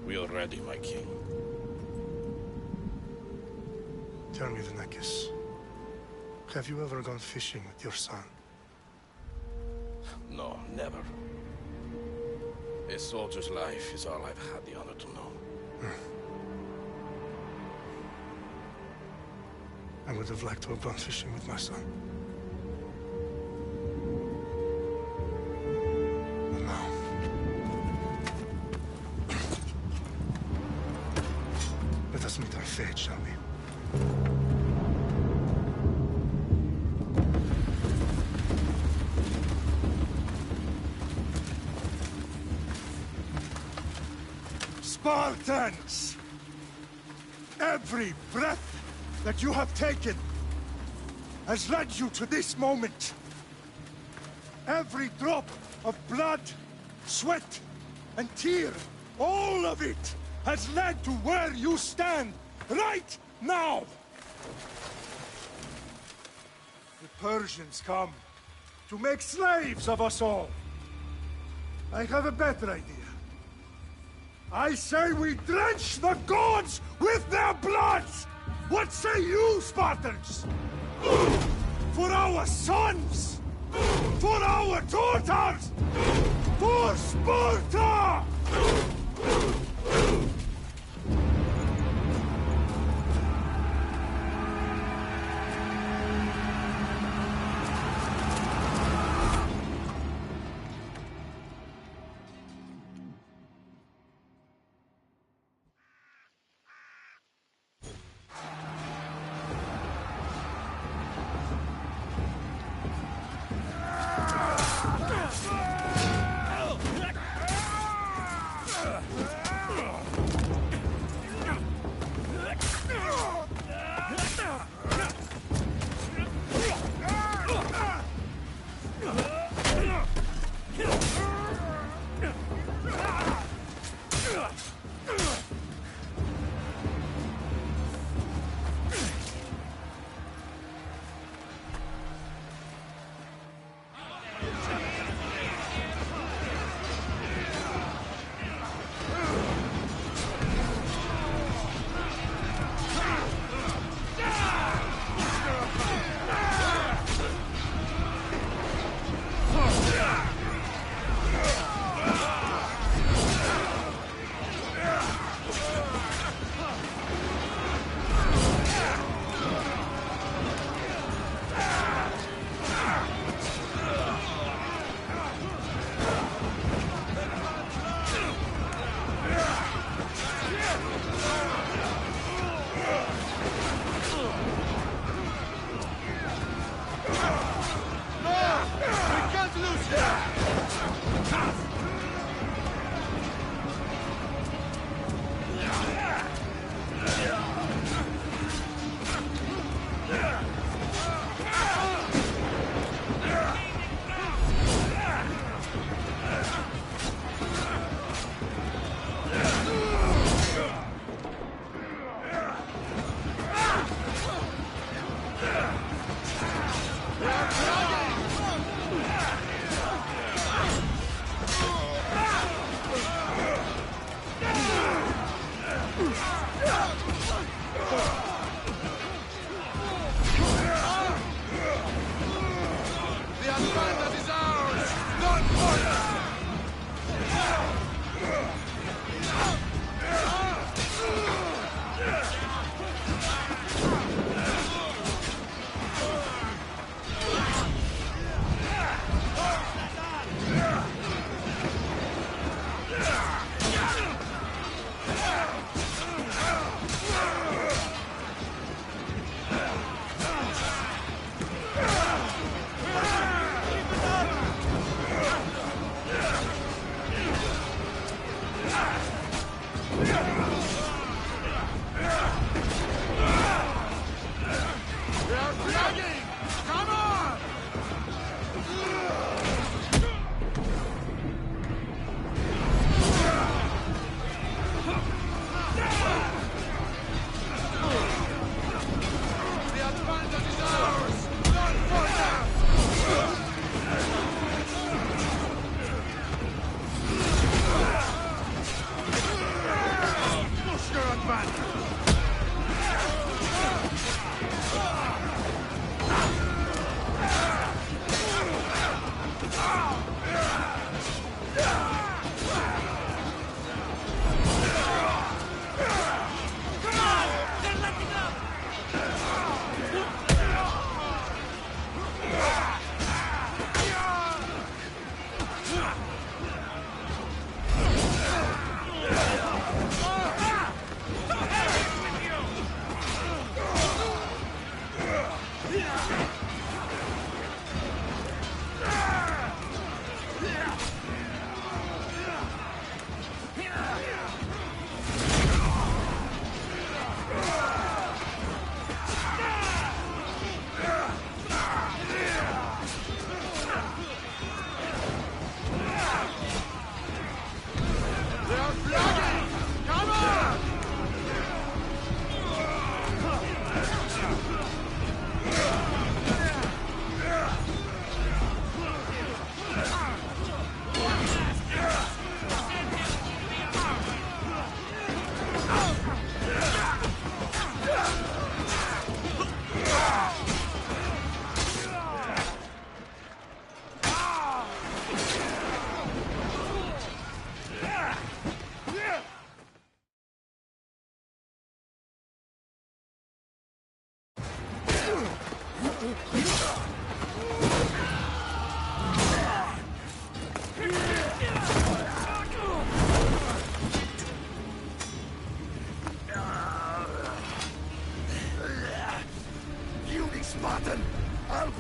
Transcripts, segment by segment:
We are ready, my king. Tell me, Vinekis, have you ever gone fishing with your son? No, never. A soldier's life is all I've had the honor to know. I would have liked to have gone fishing with my son. But now... let us meet our fate, shall we? Spartans! Every breath that you have taken has led you to this moment. Every drop of blood, sweat, and tear, all of it has led to where you stand right now. The Persians come to make slaves of us all. I have a better idea. I say we drench the gods with their bloods! What say you, Spartans? For our sons! For our daughters! For Sparta!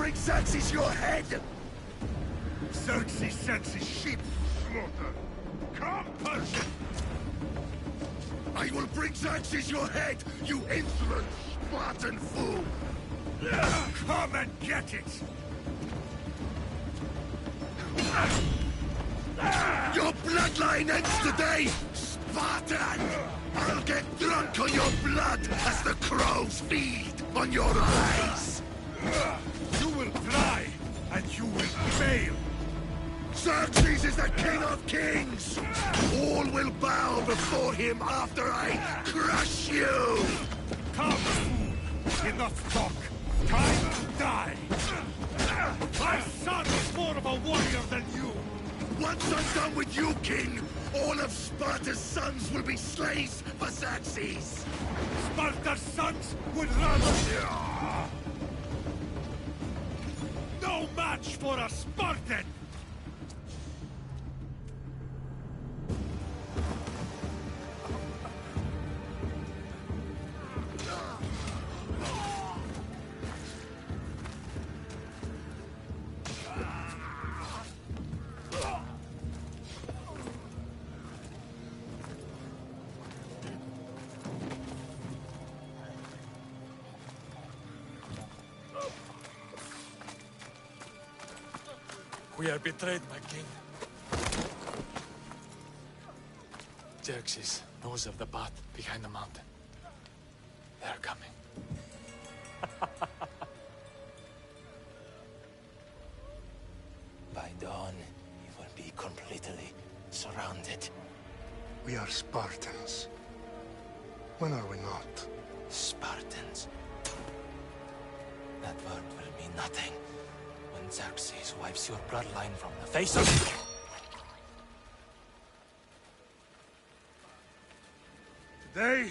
bring Xerxes your head! Xerxes sends his sheep slaughter. Come, Persian! I will bring Xerxes your head, you insolent Spartan fool! Come and get it! Your bloodline ends today, Spartan! I'll get drunk on your blood as the crows feed on your eyes! You will try, and you will fail! Xerxes is the king of kings! All will bow before him after I crush you! Come, fool! Enough talk! Time to die! My son is more of a warrior than you! Once I'm done with you, king, all of Sparta's sons will be slaves for Xerxes! Sparta's sons would rather... No match for a Spartan! We are betrayed, my king. Xerxes knows of the path behind the mountain. They're coming. By dawn, you will be completely surrounded. We are Spartans. When are we not? Spartans. That word will mean nothing when Xerxes wipes your bloodline from the face of... Today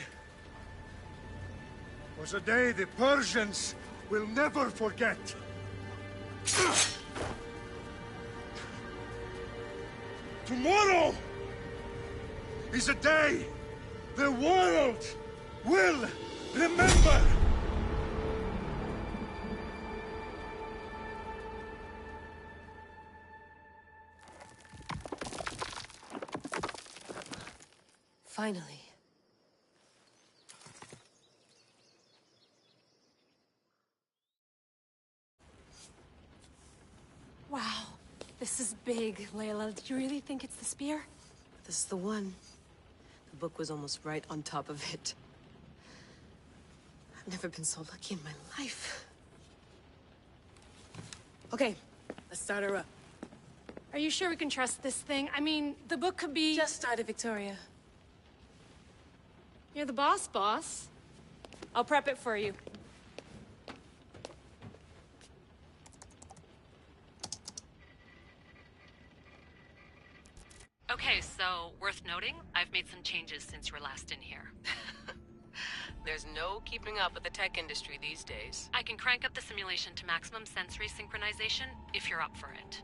was a day the Persians will never forget. Tomorrow is a day the world will remember. Finally. Wow. This is big, Layla. Do you really think it's the spear? This is the one. The book was almost right on top of it. I've never been so lucky in my life. Okay, let's start her up. Are you sure we can trust this thing? I mean, the book could be... Just started, Victoria. You're the boss. I'll prep it for you. Okay, so worth noting, I've made some changes since you were last in here. There's no keeping up with the tech industry these days. I can crank up the simulation to maximum sensory synchronization if you're up for it.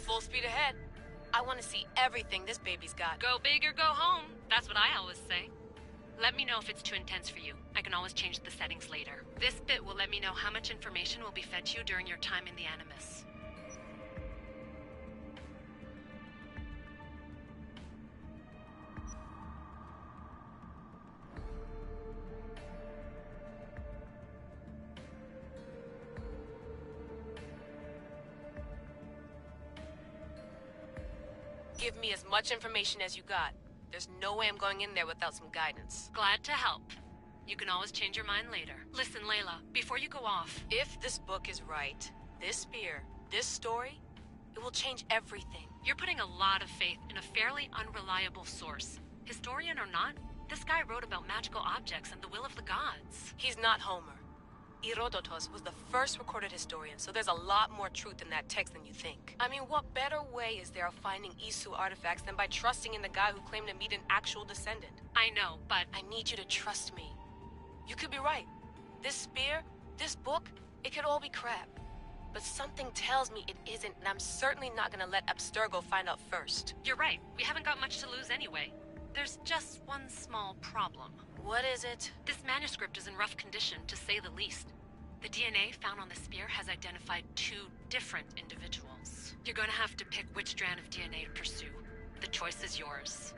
Full speed ahead. I want to see everything this baby's got. Go big or go home. That's what I always say. Let me know if it's too intense for you. I can always change the settings later. This bit will let me know how much information will be fed to you during your time in the Animus. Give me as much information as you got. There's no way I'm going in there without some guidance. Glad to help. You can always change your mind later. Listen, Layla, before you go off... If this book is right, this spear, this story, It will change everything. You're putting a lot of faith in a fairly unreliable source. Historian or not, this guy wrote about magical objects and the will of the gods. He's not Homer. Herodotus was the first recorded historian, so there's a lot more truth in that text than you think. I mean, what better way is there of finding Isu artifacts than by trusting in the guy who claimed to meet an actual descendant? I know, but I need you to trust me. You could be right. This spear, this book, it could all be crap. But something tells me it isn't, and I'm certainly not gonna let Abstergo find out first. you're right. We haven't got much to lose anyway. There's just one small problem. What is it? This manuscript is in rough condition, to say the least. The DNA found on the spear has identified 2 different individuals. You're going to have to pick which strand of DNA to pursue. The choice is yours.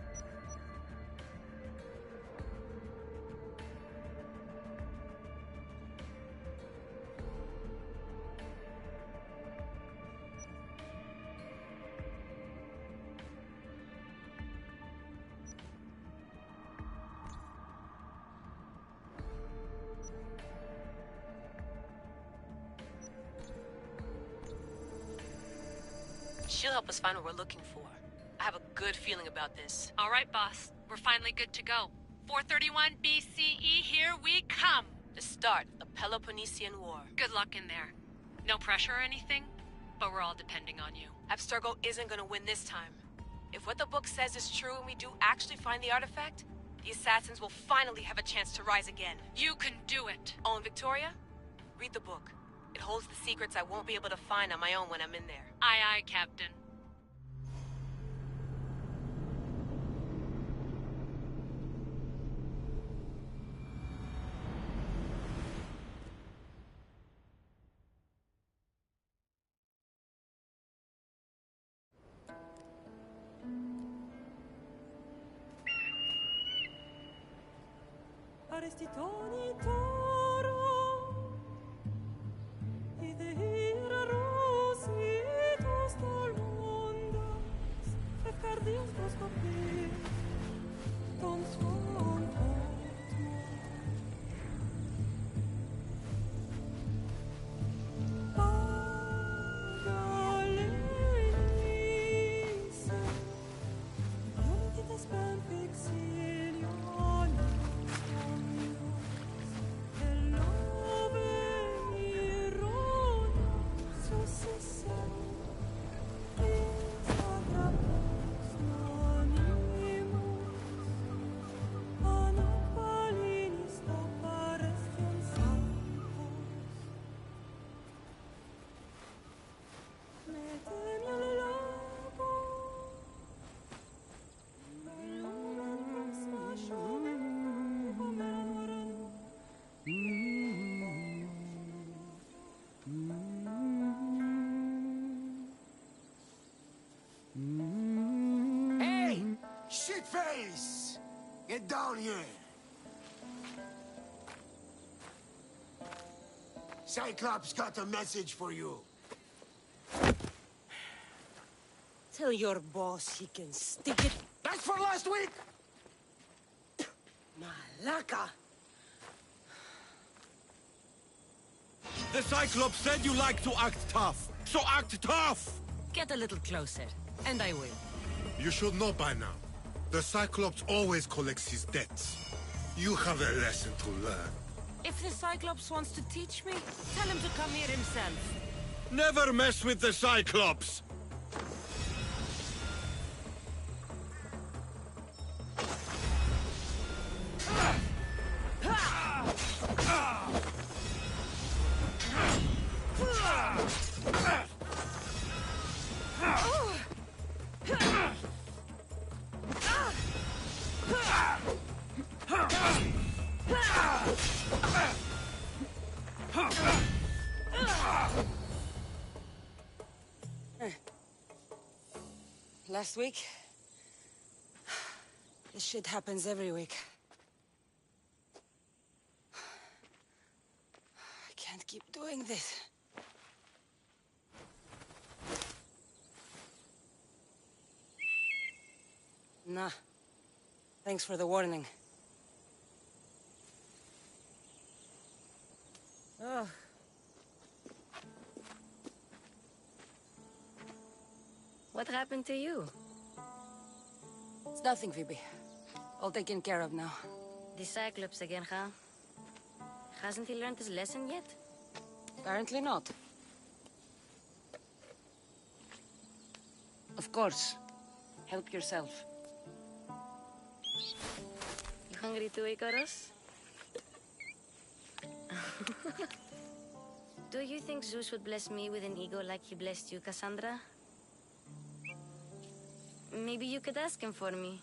She'll help us find what we're looking for. I have a good feeling about this. All right, boss. We're finally good to go. 431 BCE, here we come! The start of the Peloponnesian War. Good luck in there. No pressure or anything, but we're all depending on you. Abstergo isn't gonna win this time. If what the book says is true and we do actually find the artifact, the assassins will finally have a chance to rise again. You can do it! Oh, and Victoria? Read the book. It holds the secrets I won't be able to find on my own when I'm in there. Aye, aye, Captain. Shitface! Get down here! Cyclops got a message for you. Tell your boss he can stick it. That's for last week! Malaka! The Cyclops said you like to act tough, so act tough! Get a little closer, and I will. You should know by now. The Cyclops always collects his debts. You have a lesson to learn. If the Cyclops wants to teach me, tell him to come here himself. Never mess with the Cyclops! Last week? This shit happens every week. I can't keep doing this. Nah. Thanks for the warning. Oh. What happened to you? It's nothing, Phoebe. All taken care of now. The Cyclops again, huh? Hasn't he learned his lesson yet? Apparently not. Of course. Help yourself. You hungry too, Icarus? Do you think Zeus would bless me with an ego like he blessed you, Cassandra? Maybe you could ask him for me.